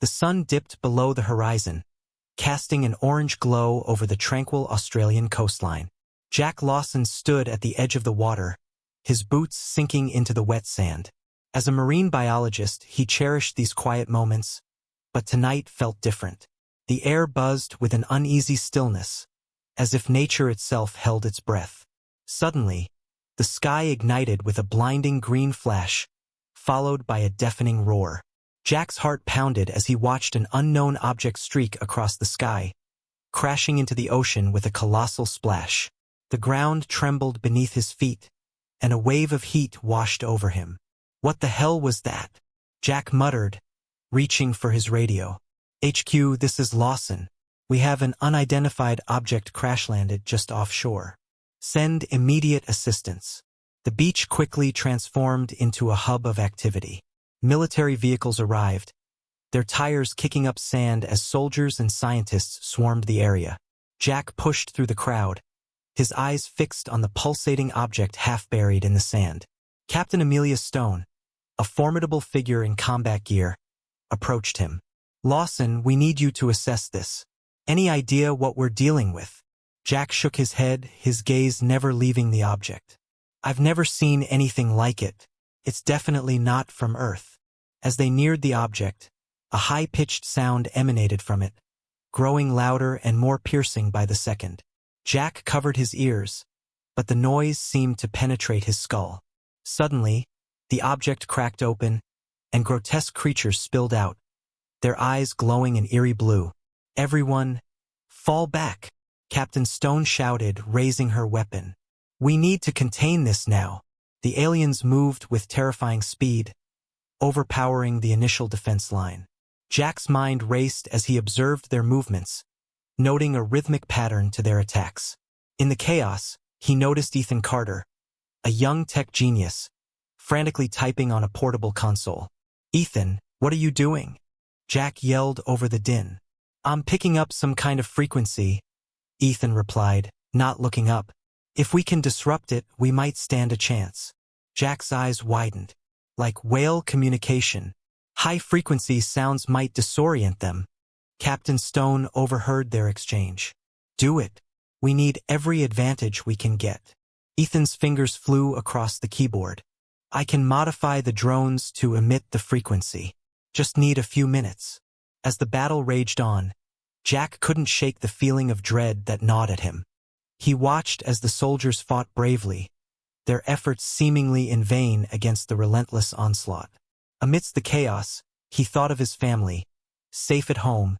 The sun dipped below the horizon, casting an orange glow over the tranquil Australian coastline. Jack Lawson stood at the edge of the water, his boots sinking into the wet sand. As a marine biologist, he cherished these quiet moments, but tonight felt different. The air buzzed with an uneasy stillness, as if nature itself held its breath. Suddenly, the sky ignited with a blinding green flash, followed by a deafening roar. Jack's heart pounded as he watched an unknown object streak across the sky, crashing into the ocean with a colossal splash. The ground trembled beneath his feet, and a wave of heat washed over him. What the hell was that? Jack muttered, reaching for his radio. HQ, this is Lawson. We have an unidentified object crash-landed just offshore. Send immediate assistance. The beach quickly transformed into a hub of activity. Military vehicles arrived, their tires kicking up sand as soldiers and scientists swarmed the area. Jack pushed through the crowd, his eyes fixed on the pulsating object half buried in the sand. Captain Amelia Stone, a formidable figure in combat gear, approached him. Lawson, we need you to assess this. Any idea what we're dealing with? Jack shook his head, his gaze never leaving the object. I've never seen anything like it. It's definitely not from Earth. As they neared the object, a high-pitched sound emanated from it, growing louder and more piercing by the second. Jack covered his ears, but the noise seemed to penetrate his skull. Suddenly, the object cracked open, and grotesque creatures spilled out, their eyes glowing an eerie blue. Everyone, fall back, Captain Stone shouted, raising her weapon. We need to contain this now. The aliens moved with terrifying speed, overpowering the initial defense line. Jack's mind raced as he observed their movements, noting a rhythmic pattern to their attacks. In the chaos, he noticed Ethan Carter, a young tech genius, frantically typing on a portable console. Ethan, what are you doing? Jack yelled over the din. I'm picking up some kind of frequency, Ethan replied, not looking up. If we can disrupt it, we might stand a chance. Jack's eyes widened. Like whale communication, high-frequency sounds might disorient them. Captain Stone overheard their exchange. Do it. We need every advantage we can get. Ethan's fingers flew across the keyboard. I can modify the drones to emit the frequency. Just need a few minutes. As the battle raged on, Jack couldn't shake the feeling of dread that gnawed at him. He watched as the soldiers fought bravely, their efforts seemingly in vain against the relentless onslaught. Amidst the chaos, he thought of his family, safe at home,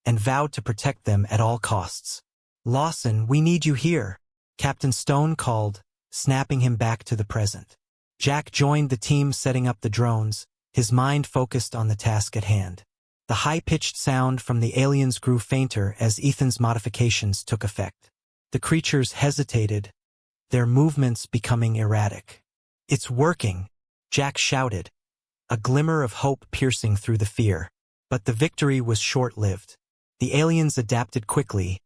and vowed to protect them at all costs. Lawson, we need you here, Captain Stone called, snapping him back to the present. Jack joined the team setting up the drones, his mind focused on the task at hand. The high-pitched sound from the aliens grew fainter as Ethan's modifications took effect. The creatures hesitated, their movements becoming erratic. It's working, Jack shouted, a glimmer of hope piercing through the fear. But the victory was short-lived. The aliens adapted quickly,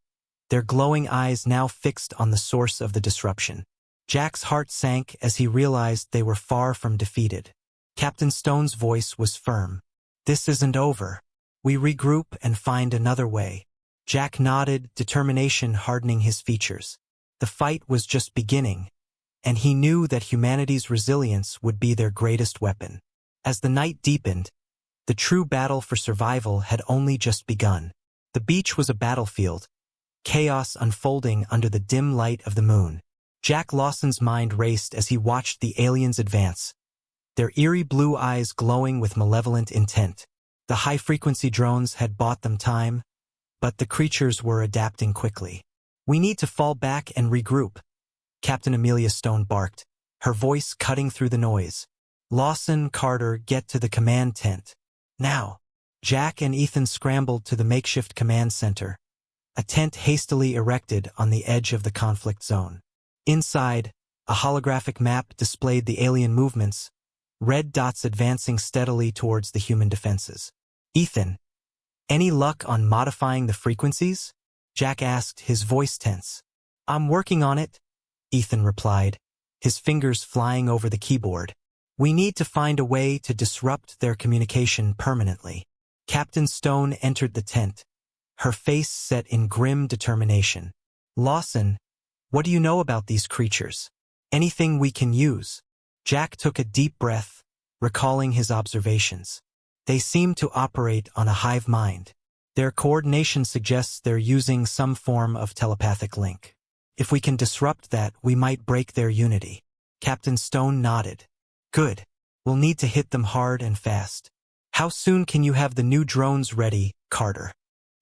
their glowing eyes now fixed on the source of the disruption. Jack's heart sank as he realized they were far from defeated. Captain Stone's voice was firm. This isn't over. We regroup and find another way. Jack nodded, determination hardening his features. The fight was just beginning, and he knew that humanity's resilience would be their greatest weapon. As the night deepened, the true battle for survival had only just begun. The beach was a battlefield, chaos unfolding under the dim light of the moon. Jack Lawson's mind raced as he watched the aliens advance, their eerie blue eyes glowing with malevolent intent. The high-frequency drones had bought them time, but the creatures were adapting quickly. We need to fall back and regroup, Captain Amelia Stone barked, her voice cutting through the noise. Lawson, Carter, get to the command tent. Now. Jack and Ethan scrambled to the makeshift command center, a tent hastily erected on the edge of the conflict zone. Inside, a holographic map displayed the alien movements, red dots advancing steadily towards the human defenses. Ethan, any luck on modifying the frequencies? Jack asked, his voice tense. I'm working on it, Ethan replied, his fingers flying over the keyboard. We need to find a way to disrupt their communication permanently. Captain Stone entered the tent, her face set in grim determination. "Lawson, what do you know about these creatures? Anything we can use?" Jack took a deep breath, recalling his observations. "They seem to operate on a hive mind. Their coordination suggests they're using some form of telepathic link. If we can disrupt that, we might break their unity." Captain Stone nodded. "Good. We'll need to hit them hard and fast. How soon can you have the new drones ready, Carter?"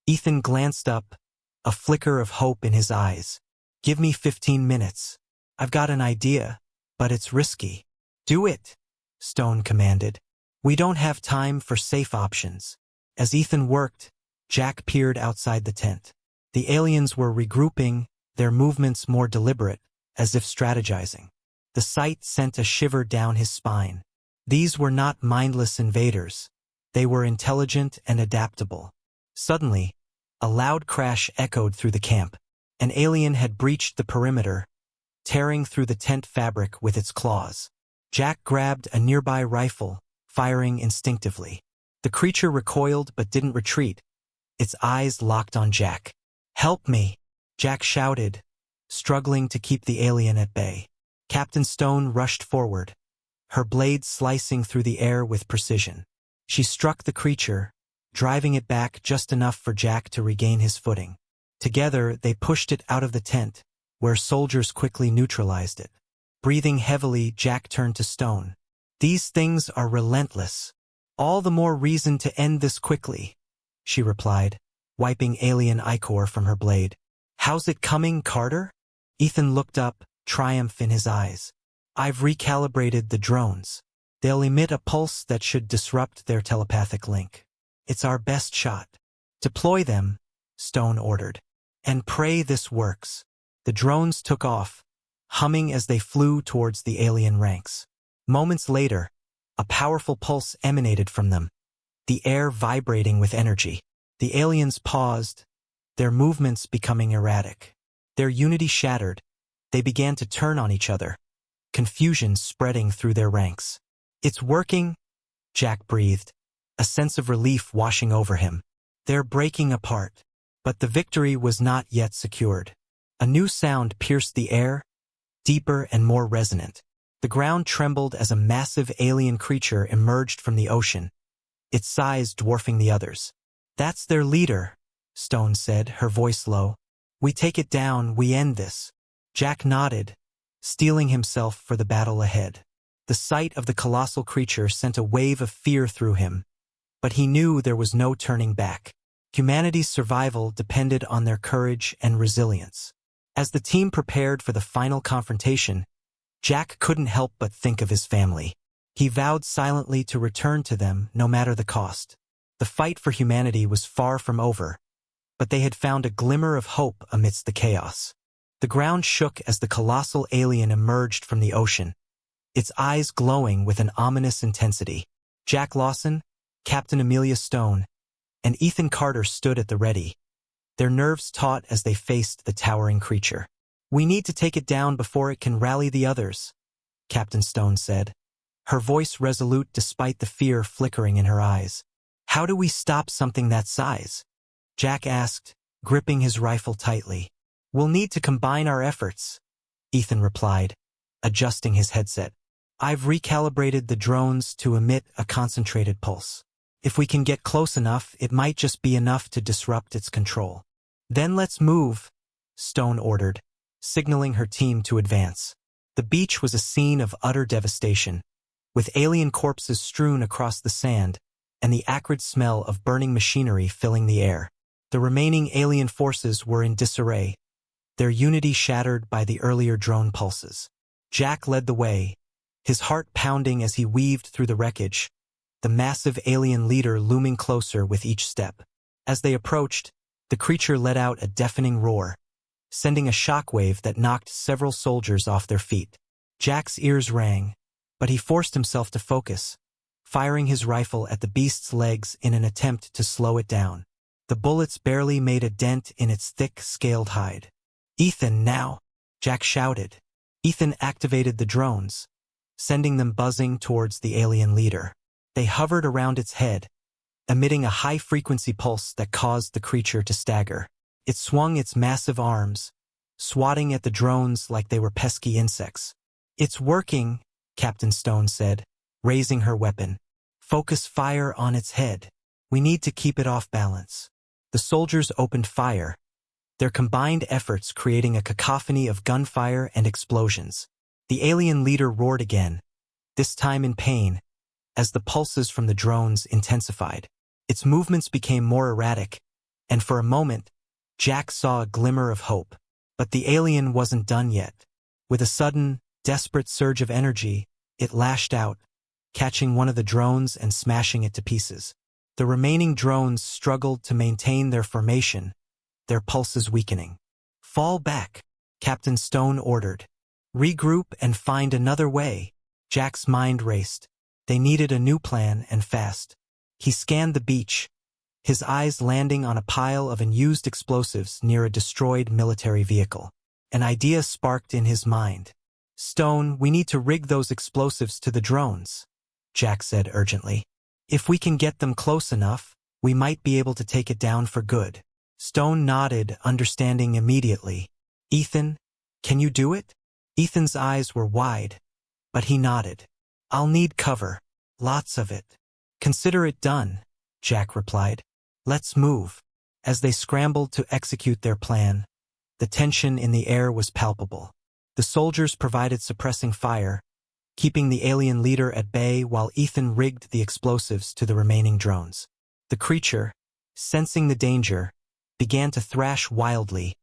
Ethan glanced up, a flicker of hope in his eyes. "Give me 15 minutes. I've got an idea, but it's risky." "Do it," Stone commanded. "We don't have time for safe options." As Ethan worked, Jack peered outside the tent. The aliens were regrouping, their movements more deliberate, as if strategizing. The sight sent a shiver down his spine. These were not mindless invaders. They were intelligent and adaptable. Suddenly, a loud crash echoed through the camp. An alien had breached the perimeter, tearing through the tent fabric with its claws. Jack grabbed a nearby rifle, firing instinctively. The creature recoiled but didn't retreat, its eyes locked on Jack. "Help me!" Jack shouted, struggling to keep the alien at bay. Captain Stone rushed forward, her blade slicing through the air with precision. She struck the creature, driving it back just enough for Jack to regain his footing. Together, they pushed it out of the tent, where soldiers quickly neutralized it. Breathing heavily, Jack turned to Stone. "These things are relentless. All the more reason to end this quickly," she replied, wiping alien ichor from her blade. "How's it coming, Carter?" Ethan looked up, triumph in his eyes. "I've recalibrated the drones. They'll emit a pulse that should disrupt their telepathic link. It's our best shot." "Deploy them," Stone ordered. "And pray this works." The drones took off, humming as they flew towards the alien ranks. Moments later, a powerful pulse emanated from them, the air vibrating with energy. The aliens paused, their movements becoming erratic. Their unity shattered. They began to turn on each other, confusion spreading through their ranks. "It's working," Jack breathed, a sense of relief washing over him. "They're breaking apart." But the victory was not yet secured. A new sound pierced the air, deeper and more resonant. The ground trembled as a massive alien creature emerged from the ocean, its size dwarfing the others. "That's their leader," Stone said, her voice low. "We take it down, we end this." Jack nodded, steeling himself for the battle ahead. The sight of the colossal creature sent a wave of fear through him, but he knew there was no turning back. Humanity's survival depended on their courage and resilience. As the team prepared for the final confrontation, Jack couldn't help but think of his family. He vowed silently to return to them no matter the cost. The fight for humanity was far from over, but they had found a glimmer of hope amidst the chaos. The ground shook as the colossal alien emerged from the ocean, its eyes glowing with an ominous intensity. Jack Lawson, Captain Amelia Stone, and Ethan Carter stood at the ready, their nerves taut as they faced the towering creature. "We need to take it down before it can rally the others," Captain Stone said, her voice resolute despite the fear flickering in her eyes. "How do we stop something that size?" Jack asked, gripping his rifle tightly. "We'll need to combine our efforts," Ethan replied, adjusting his headset. "I've recalibrated the drones to emit a concentrated pulse. If we can get close enough, it might just be enough to disrupt its control." "Then let's move," Stone ordered, signaling her team to advance. The beach was a scene of utter devastation, with alien corpses strewn across the sand and the acrid smell of burning machinery filling the air. The remaining alien forces were in disarray, their unity shattered by the earlier drone pulses. Jack led the way, his heart pounding as he weaved through the wreckage, the massive alien leader looming closer with each step. As they approached, the creature let out a deafening roar, sending a shockwave that knocked several soldiers off their feet. Jack's ears rang, but he forced himself to focus, firing his rifle at the beast's legs in an attempt to slow it down. The bullets barely made a dent in its thick, scaled hide. "Ethan, now!" Jack shouted. Ethan activated the drones, sending them buzzing towards the alien leader. They hovered around its head, emitting a high-frequency pulse that caused the creature to stagger. It swung its massive arms, swatting at the drones like they were pesky insects. "It's working," Captain Stone said, raising her weapon. "Focus fire on its head. We need to keep it off balance." The soldiers opened fire, their combined efforts creating a cacophony of gunfire and explosions. The alien leader roared again, this time in pain, as the pulses from the drones intensified. Its movements became more erratic, and for a moment, Jack saw a glimmer of hope. But the alien wasn't done yet. With a sudden, desperate surge of energy, it lashed out, catching one of the drones and smashing it to pieces. The remaining drones struggled to maintain their formation, their pulses weakening. "Fall back," Captain Stone ordered. "Regroup and find another way." Jack's mind raced. They needed a new plan, and fast. He scanned the beach, his eyes landing on a pile of unused explosives near a destroyed military vehicle. An idea sparked in his mind. "Stone, we need to rig those explosives to the drones," Jack said urgently. "If we can get them close enough, we might be able to take it down for good." Stone nodded, understanding immediately. "Ethan, can you do it?" Ethan's eyes were wide, but he nodded. "I'll need cover. Lots of it." "Consider it done," Jack replied. "Let's move." As they scrambled to execute their plan, the tension in the air was palpable. The soldiers provided suppressing fire, keeping the alien leader at bay while Ethan rigged the explosives to the remaining drones. The creature, sensing the danger, began to thrash wildly,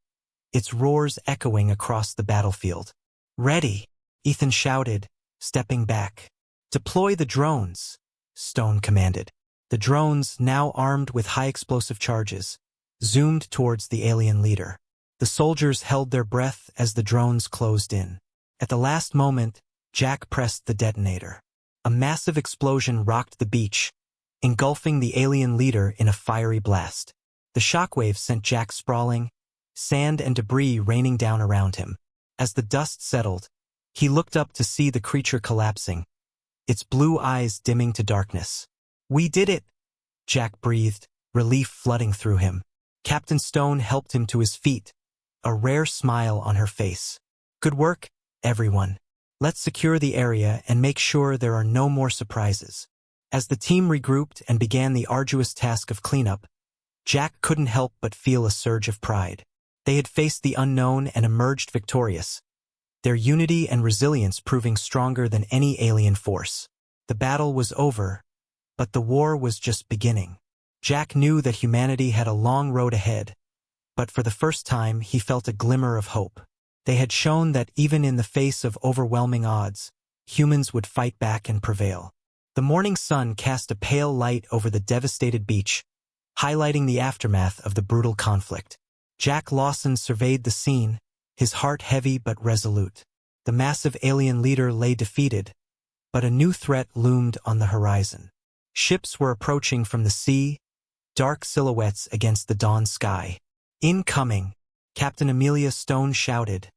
its roars echoing across the battlefield. "Ready!" Ethan shouted, stepping back. "Deploy the drones," Stone commanded. The drones, now armed with high-explosive charges, zoomed towards the alien leader. The soldiers held their breath as the drones closed in. At the last moment, Jack pressed the detonator. A massive explosion rocked the beach, engulfing the alien leader in a fiery blast. The shockwave sent Jack sprawling, sand and debris raining down around him. As the dust settled, he looked up to see the creature collapsing, its blue eyes dimming to darkness. "We did it!" Jack breathed, relief flooding through him. Captain Stone helped him to his feet, a rare smile on her face. "Good work, everyone. Let's secure the area and make sure there are no more surprises." As the team regrouped and began the arduous task of cleanup, Jack couldn't help but feel a surge of pride. They had faced the unknown and emerged victorious, their unity and resilience proving stronger than any alien force. The battle was over, but the war was just beginning. Jack knew that humanity had a long road ahead, but for the first time he felt a glimmer of hope. They had shown that even in the face of overwhelming odds, humans would fight back and prevail. The morning sun cast a pale light over the devastated beach, highlighting the aftermath of the brutal conflict. Jack Lawson surveyed the scene, his heart heavy but resolute. The massive alien leader lay defeated, but a new threat loomed on the horizon. Ships were approaching from the sea, dark silhouettes against the dawn sky. "Incoming!" Captain Amelia Stone shouted,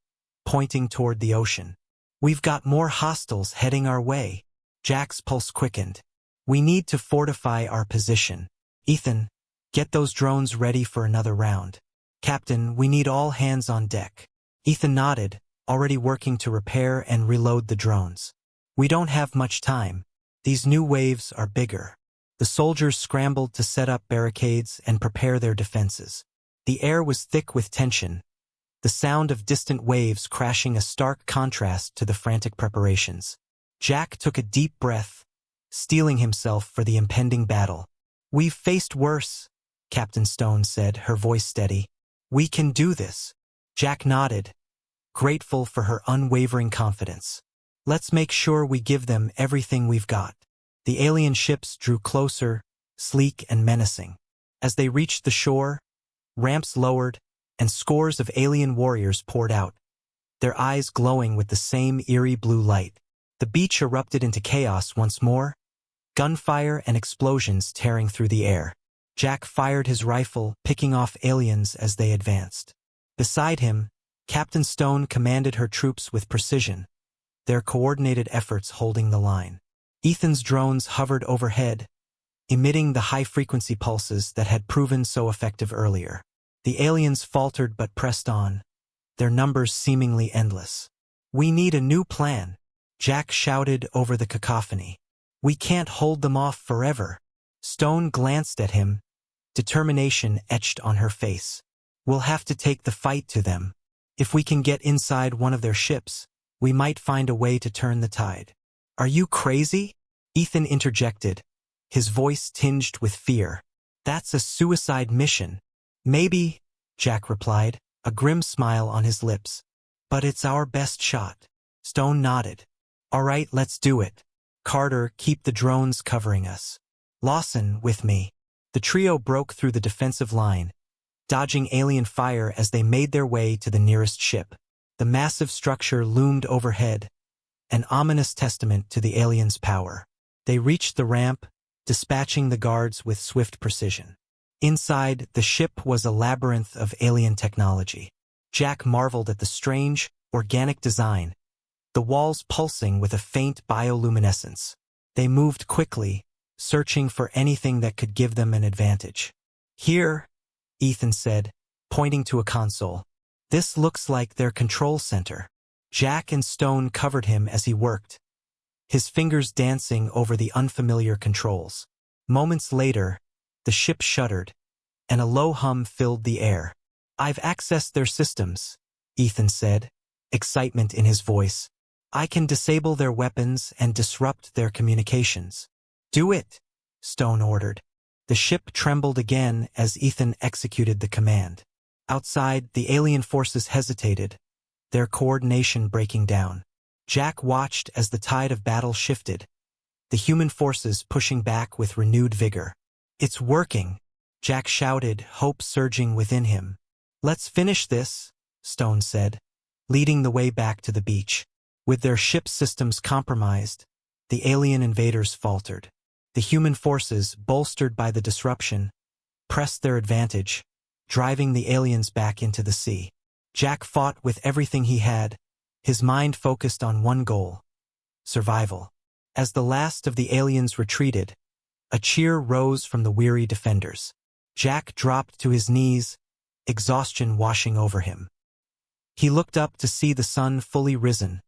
pointing toward the ocean. "We've got more hostiles heading our way." Jack's pulse quickened. "We need to fortify our position. Ethan, get those drones ready for another round." "Captain, we need all hands on deck." Ethan nodded, already working to repair and reload the drones. "We don't have much time. These new waves are bigger." The soldiers scrambled to set up barricades and prepare their defenses. The air was thick with tension, the sound of distant waves crashing a stark contrast to the frantic preparations. Jack took a deep breath, steeling himself for the impending battle. "We've faced worse," Captain Stone said, her voice steady. "We can do this." Jack nodded, grateful for her unwavering confidence. "Let's make sure we give them everything we've got." The alien ships drew closer, sleek and menacing. As they reached the shore, ramps lowered, and scores of alien warriors poured out, their eyes glowing with the same eerie blue light. The beach erupted into chaos once more, gunfire and explosions tearing through the air. Jack fired his rifle, picking off aliens as they advanced. Beside him, Captain Stone commanded her troops with precision, their coordinated efforts holding the line. Ethan's drones hovered overhead, emitting the high-frequency pulses that had proven so effective earlier. The aliens faltered but pressed on, their numbers seemingly endless. "We need a new plan," Jack shouted over the cacophony. "We can't hold them off forever." Stone glanced at him, determination etched on her face. "We'll have to take the fight to them. If we can get inside one of their ships, we might find a way to turn the tide." "Are you crazy?" Ethan interjected, his voice tinged with fear. "That's a suicide mission." "Maybe," Jack replied, a grim smile on his lips. "But it's our best shot." Stone nodded. "All right, let's do it. Carter, keep the drones covering us. Lawson, with me." The trio broke through the defensive line, dodging alien fire as they made their way to the nearest ship. The massive structure loomed overhead, an ominous testament to the aliens' power. They reached the ramp, dispatching the guards with swift precision. Inside, the ship was a labyrinth of alien technology. Jack marveled at the strange, organic design, the walls pulsing with a faint bioluminescence. They moved quickly, searching for anything that could give them an advantage. "Here," Ethan said, pointing to a console. "This looks like their control center." Jack and Stone covered him as he worked, his fingers dancing over the unfamiliar controls. Moments later, the ship shuddered, and a low hum filled the air. "I've accessed their systems," Ethan said, excitement in his voice. "I can disable their weapons and disrupt their communications." "Do it," Stone ordered. The ship trembled again as Ethan executed the command. Outside, the alien forces hesitated, their coordination breaking down. Jack watched as the tide of battle shifted, the human forces pushing back with renewed vigor. "It's working," Jack shouted, hope surging within him. "Let's finish this," Stone said, leading the way back to the beach. With their ship systems compromised, the alien invaders faltered. The human forces, bolstered by the disruption, pressed their advantage, driving the aliens back into the sea. Jack fought with everything he had, his mind focused on one goal: survival. As the last of the aliens retreated, a cheer rose from the weary defenders. Jack dropped to his knees, exhaustion washing over him. He looked up to see the sun fully risen,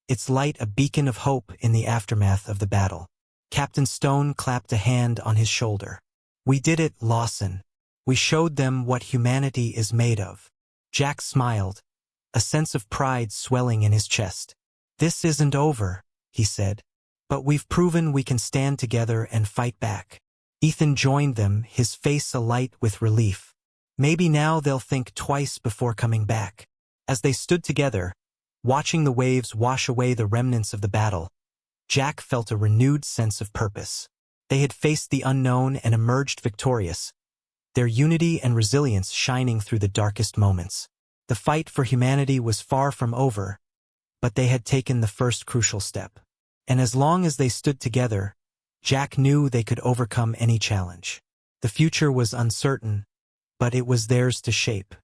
its light a beacon of hope in the aftermath of the battle. Captain Stone clapped a hand on his shoulder. "We did it, Lawson. We showed them what humanity is made of." Jack smiled, a sense of pride swelling in his chest. "This isn't over," he said, "but we've proven we can stand together and fight back." Ethan joined them, his face alight with relief. Maybe now they'll think twice before coming back. As they stood together, watching the waves wash away the remnants of the battle, Jack felt a renewed sense of purpose. They had faced the unknown and emerged victorious, their unity and resilience shining through the darkest moments. The fight for humanity was far from over, but they had taken the first crucial step. And as long as they stood together, Jack knew they could overcome any challenge. The future was uncertain, but it was theirs to shape.